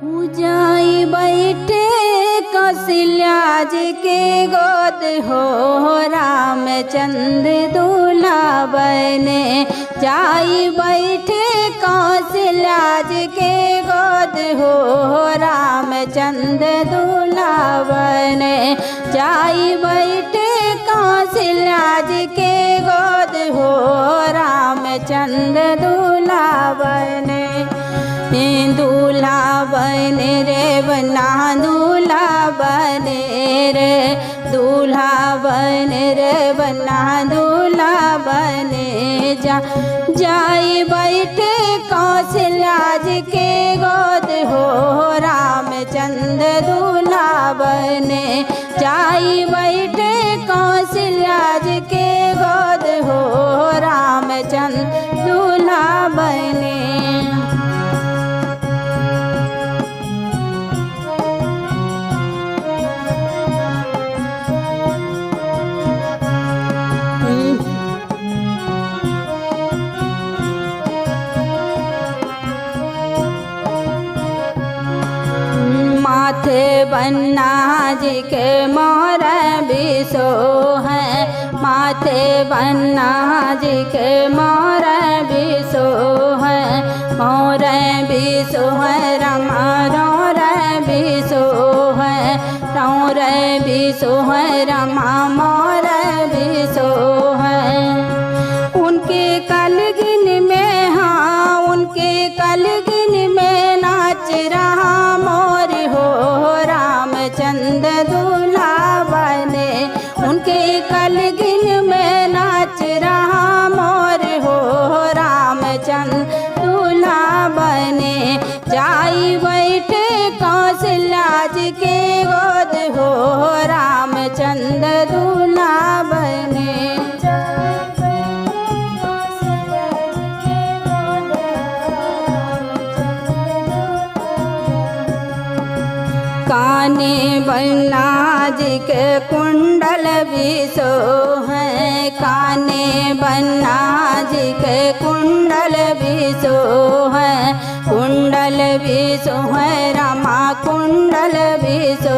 जाई बैठे कौशल्या जी के गोद हो, रामचंद्र दूल्हा बने। जाई बैठे कौशल्या जी के गोद हो, रामचंद्र दूल्हा बने। जाई बैठे कौशल्या जी के गोद हो, रामचंद्र दूल्हा बने। दूल्हा बने रे बना दूल्हा बने रे, दूल्हा बने रे बना दूल्हा बने। जाई बैठे कौशल्या जी के गोद हो, रामचंद्र दूल्हा बने। जाई बैठे कौशल्या जी के गोद हो, रामचंद्र दूल्हा बने। माथे बन्ना जी के मोर बिसो है, माथे बन्ना जी के मोर बिसो है। मोर बिसो है रमा रोर बिसो है, रोर बिसो है रमा मोर बिसो है। उनके कलगिन में हाँ, उनके कलगिन में नाच रहा मोर हो, रामचंद्र दूल्हा बने। उनके कलगिन में नाच रहा मोर हो, रामचंद्र दूल्हा बने। जाई बैठे कौशल्या जी के गोद हो, रामचंद्र दूल्हा बने। काने बन्ना जी के कुंडल बिसो है, काने बन्ना जी के कुंडल बिसो है। कुंडल बिसो है रमा कुंडल बिसो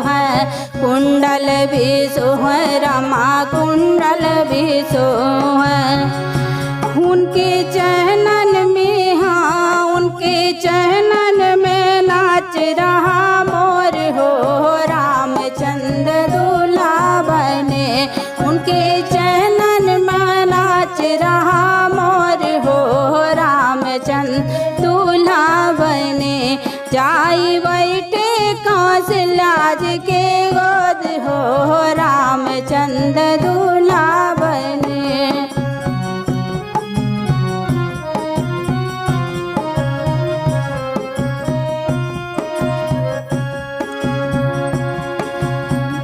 है, कुंडल बिसो है रमा कुंडल बिसो है। उनके चरणन में हाँ, उनके चरणन में नाच रहा मोर हो, रामचंद्र दूल्हा बने। उनके चरणन में नाच रहा मोर हो, रामचंद्र दूल्हा बने। जाई बैठे कौशल्या जी के गोद हो, रामचंद्र दूल्हा बने।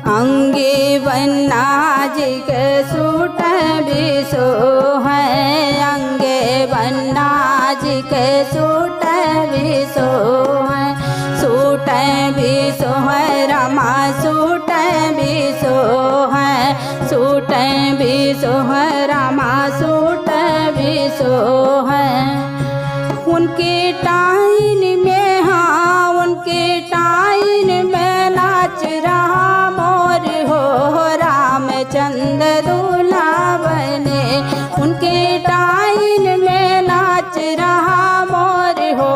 अंगे बन्ना जी के सूट बिसो है, अंगे बन्ना जी के सूट बिसो है। सूट बिसो है रमा सूट बिसो है, सूट बिसो है रमा सूट बिसो है। उनके टाइन में हाँ, उनके टाइन में नाच रहा मोर हो, रामचंद्र दूल्हा बने। उनके टाइन में नाच रहा मोर हो,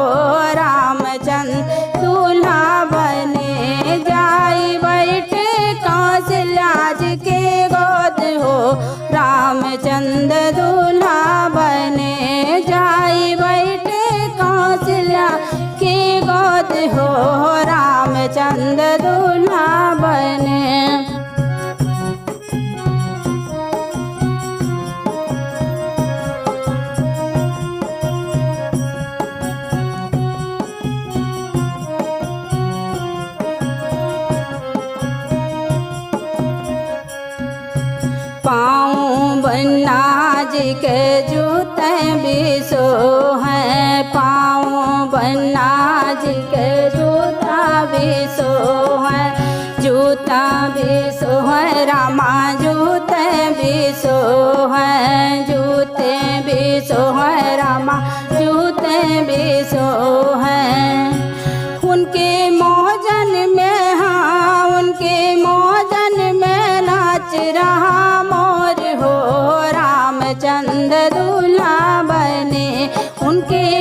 रामचंद्र दूल्हा बने। जाई बैठे कौशल्या जी के गोद हो, रामचंद्र दूल्हा बने। जाई बैठे कौशल्या के गोद हो, रामचंद्र दूल्हा बने। पाँव बन्ना जी के जूते बिसो है, पाँव बन्ना जी के जूता बिसो है। जूता बिसो है रामा जूते बिसो है, जूते बिसो है रामा जूते बिसो है। उनके मोहजन में, हाँ उनके मोहजन में नाच रहा मोर हो, रामचंद्र दूल्हा बने उनके